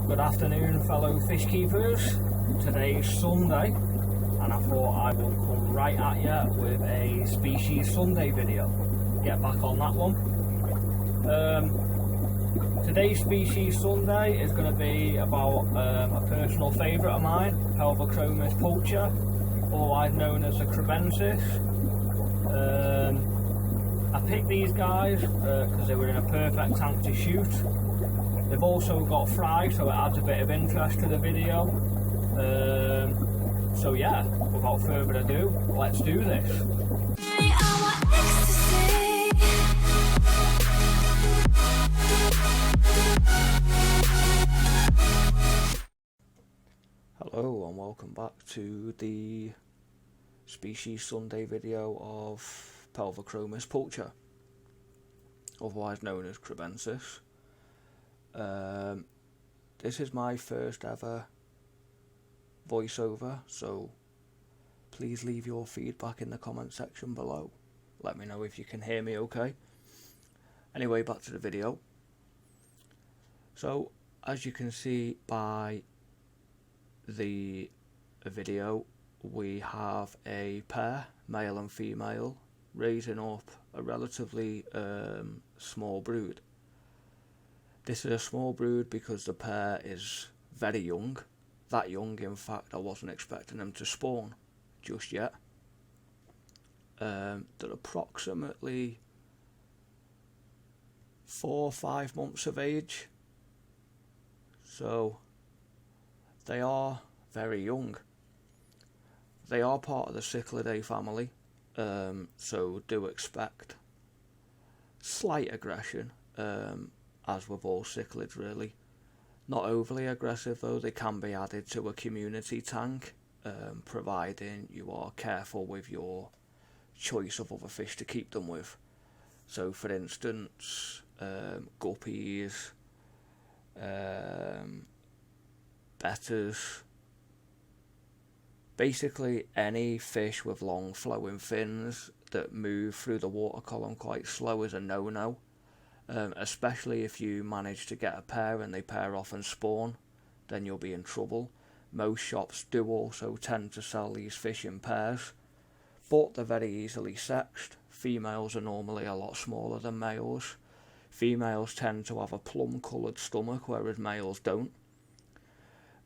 Good afternoon, fellow fish keepers. Today's Sunday, and I thought I would come right at you with a Species Sunday video. Get back on that one. Today's Species Sunday is going to be about a personal favourite of mine, Pelvicachromis Pulcher, otherwise known as the Kribensis. I picked these guys because they were in a perfect tank to shoot. They've also got fry, so it adds a bit of interest to the video. So yeah, without further ado, let's do this. Hello and welcome back to the Species Sunday video of Pelvicachromis Pulcher, otherwise known as Kribensis. This is my first ever voiceover, so please leave your feedback in the comment section below. Let me know if you can hear me okay. Anyway, back to the video. So as you can see by the video, we have a pair, male and female, raising up a relatively small brood. This is a small brood because the pair is very young. That young, in fact, I wasn't expecting them to spawn just yet. They're approximately 4 or 5 months of age, so they are very young. They are part of the Cichlids family, so do expect slight aggression, as with all cichlids really. Not overly aggressive though. They can be added to a community tank, providing you are careful with your choice of other fish to keep them with. So for instance, guppies, betters, basically any fish with long flowing fins that move through the water column quite slow is a no-no. Especially if you manage to get a pair and they pair off and spawn, then you'll be in trouble. Most shops do also tend to sell these fish in pairs, but they're very easily sexed. Females are normally a lot smaller than males. Females tend to have a plum coloured stomach, whereas males don't.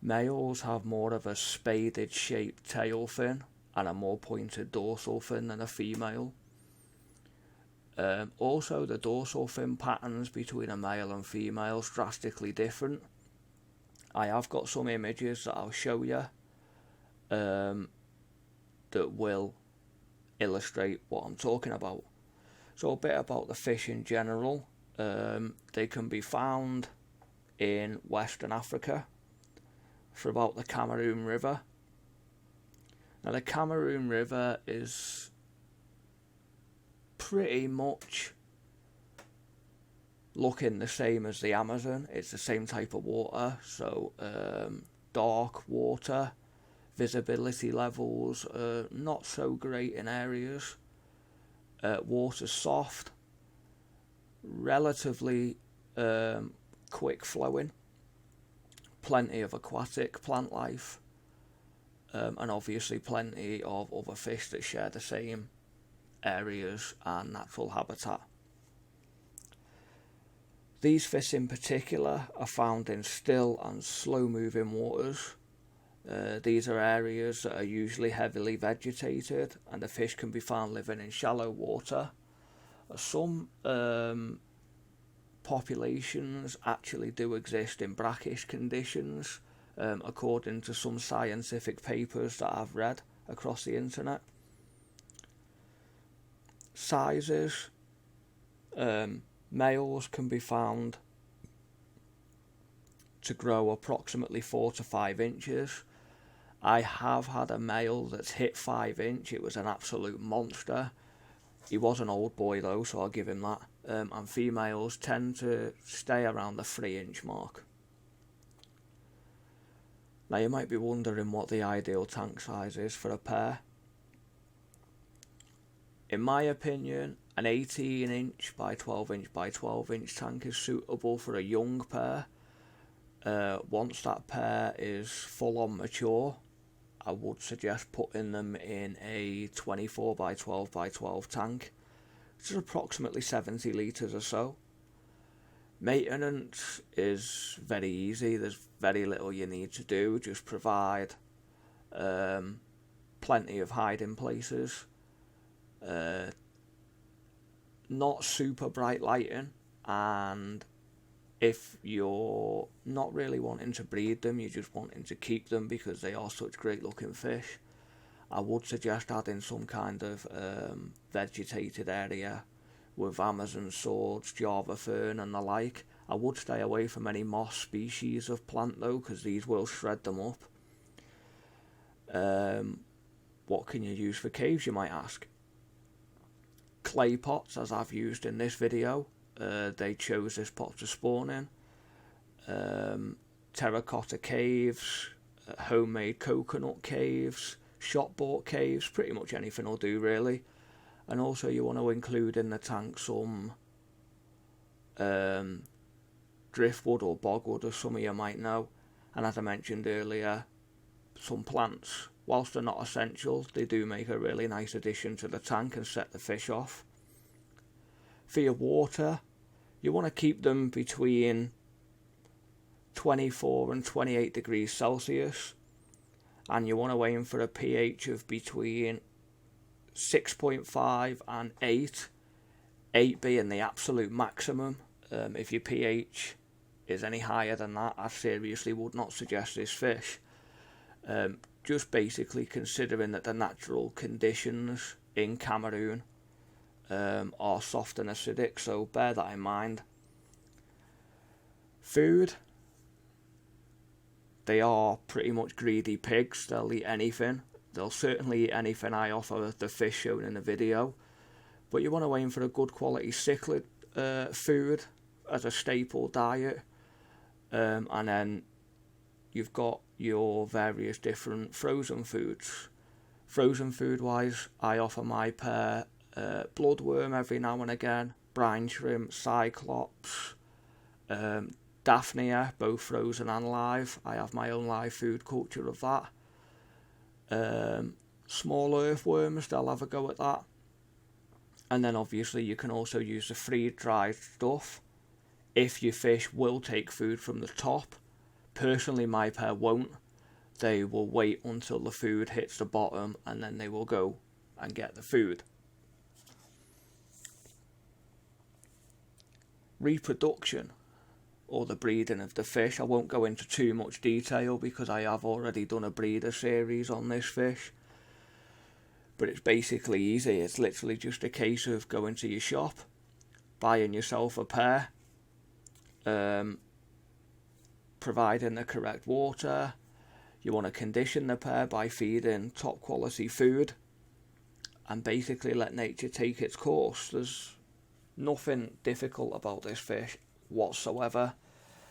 Males have more of a spaded shaped tail fin and a more pointed dorsal fin than a female. Also, the dorsal fin patterns between a male and female is drastically different. I have got some images that I'll show you that will illustrate what I'm talking about. So a bit about the fish in general. They can be found in Western Africa throughout the Cameroon River. Now the Cameroon River is pretty much looking the same as the Amazon. It's the same type of water, so dark water, visibility levels not so great in areas. Water's soft, relatively quick flowing, plenty of aquatic plant life, and obviously plenty of other fish that share the same areas and natural habitat. These fish in particular are found in still and slow moving waters. These are areas that are usually heavily vegetated, and the fish can be found living in shallow water. Some populations actually do exist in brackish conditions, according to some scientific papers that I've read across the internet. Sizes, males can be found to grow approximately 4 to 5 inches. I have had a male that's hit 5 inch. It was an absolute monster. He was an old boy though, so I'll give him that. And females tend to stay around the 3 inch mark. Now you might be wondering what the ideal tank size is for a pair. In my opinion, an 18 inch by 12 inch by 12 inch tank is suitable for a young pair. Once that pair is full on mature, I would suggest putting them in a 24 by 12 by 12 tank, which is approximately 70 litres or so. Maintenance is very easy, there's very little you need to do, just provide plenty of hiding places, not super bright lighting, and if you're not really wanting to breed them, you're just wanting to keep them because they are such great looking fish, I would suggest adding some kind of vegetated area with Amazon swords, Java fern and the like. I would stay away from any moss species of plant though, because these will shred them up. What can you use for caves, you might ask? Clay pots, as I've used in this video. They chose this pot to spawn in. Terracotta caves, homemade coconut caves, shop bought caves, pretty much anything will do really. And also you want to include in the tank some driftwood or bogwood, as some of you might know. And as I mentioned earlier, some plants. Whilst they're not essential, they do make a really nice addition to the tank and set the fish off. For your water, you want to keep them between 24 and 28 degrees Celsius, and you want to aim for a pH of between 6.5 and 8, 8 being the absolute maximum. If your pH is any higher than that, I seriously would not suggest this fish. Just basically considering that the natural conditions in Cameroon are soft and acidic, so bear that in mind. Food, they are pretty much greedy pigs, they'll eat anything. They'll certainly eat anything I offer the fish shown in the video, but you want to aim for a good quality cichlid food as a staple diet, and then you've got your various different frozen foods. Frozen food wise, I offer my pair bloodworm every now and again, brine shrimp, cyclops, daphnia, both frozen and live. I have my own live food culture of that. Small earthworms, they'll have a go at that. And then obviously you can also use the freeze-dried stuff if your fish will take food from the top. Personally, my pair won't. They will wait until the food hits the bottom and then they will go and get the food. Reproduction, or the breeding of the fish. I won't go into too much detail because I have already done a breeder series on this fish. But it's basically easy. It's literally just a case of going to your shop, buying yourself a pair, providing the correct water. You want to condition the pair by feeding top quality food and basically let nature take its course. There's nothing difficult about this fish whatsoever.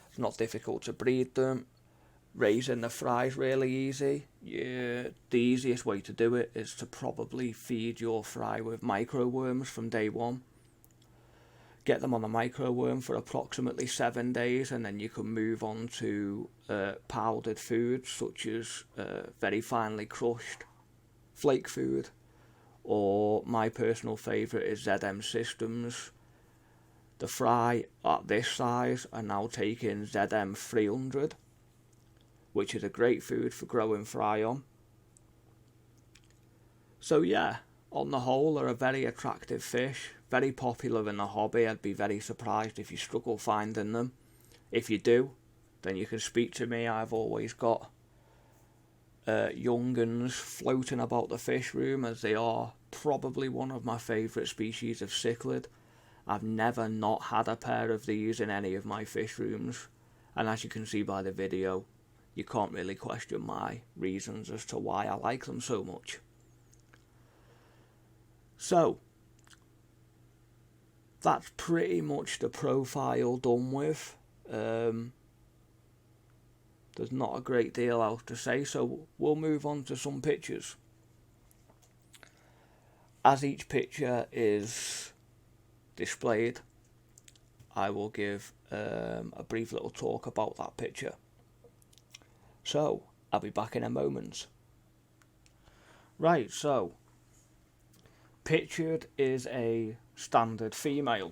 It's not difficult to breed them. Raising the fry is really easy. The easiest way to do it is to probably feed your fry with microworms from day one. Get them on the microworm for approximately 7 days, and then you can move on to powdered foods such as very finely crushed flake food, or my personal favourite is ZM Systems. The fry at this size are now taking ZM 300, which is a great food for growing fry on. So yeah, on the whole, they're a very attractive fish, very popular in the hobby. I'd be very surprised if you struggle finding them. If you do, then you can speak to me. I've always got young uns floating about the fish room, as they are probably one of my favourite species of cichlid. I've never not had a pair of these in any of my fish rooms, and as you can see by the video, you can't really question my reasons as to why I like them so much. So, that's pretty much the profile done with. There's not a great deal else to say, so we'll move on to some pictures. As each picture is displayed, I will give a brief little talk about that picture. So, I'll be back in a moment. Right, so, pictured is a standard female.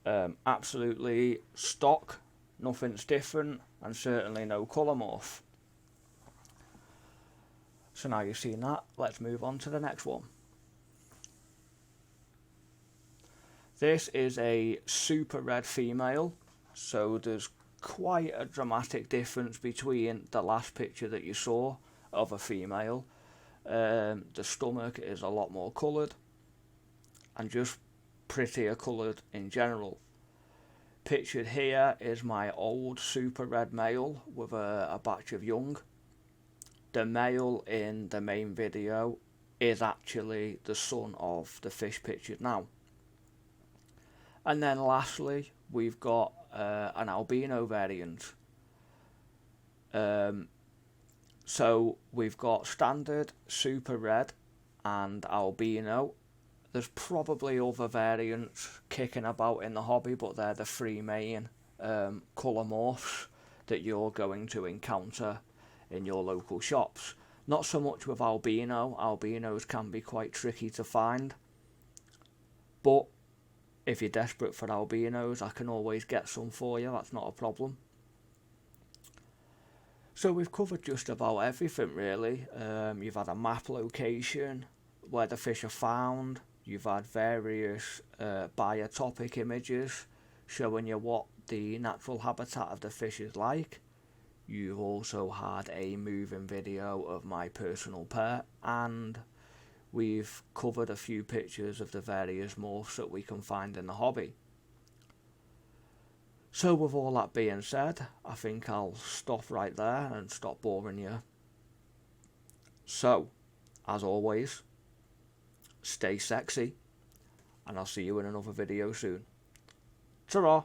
Absolutely stock, nothing's different, and certainly no colour morph. So now you've seen that, let's move on to the next one. This is a super red female, so there's quite a dramatic difference between the last picture that you saw of a female. The stomach is a lot more coloured and just prettier coloured in general. Pictured here is my old super red male with a batch of young. The male in the main video is actually the son of the fish pictured now. And then lastly, we've got an albino variant. So we've got standard, super red and albino. There's probably other variants kicking about in the hobby, but they're the three main colour morphs that you're going to encounter in your local shops. Not so much with albino. Albinos can be quite tricky to find, but if you're desperate for albinos, I can always get some for you, that's not a problem. So we've covered just about everything really. You've had a map location, where the fish are found. You've had various biotopic images showing you what the natural habitat of the fish is like. You've also had a moving video of my personal pet, and we've covered a few pictures of the various morphs that we can find in the hobby. So with all that being said, I think I'll stop right there and stop boring you. So, as always, stay sexy, and I'll see you in another video soon. Ta-ra!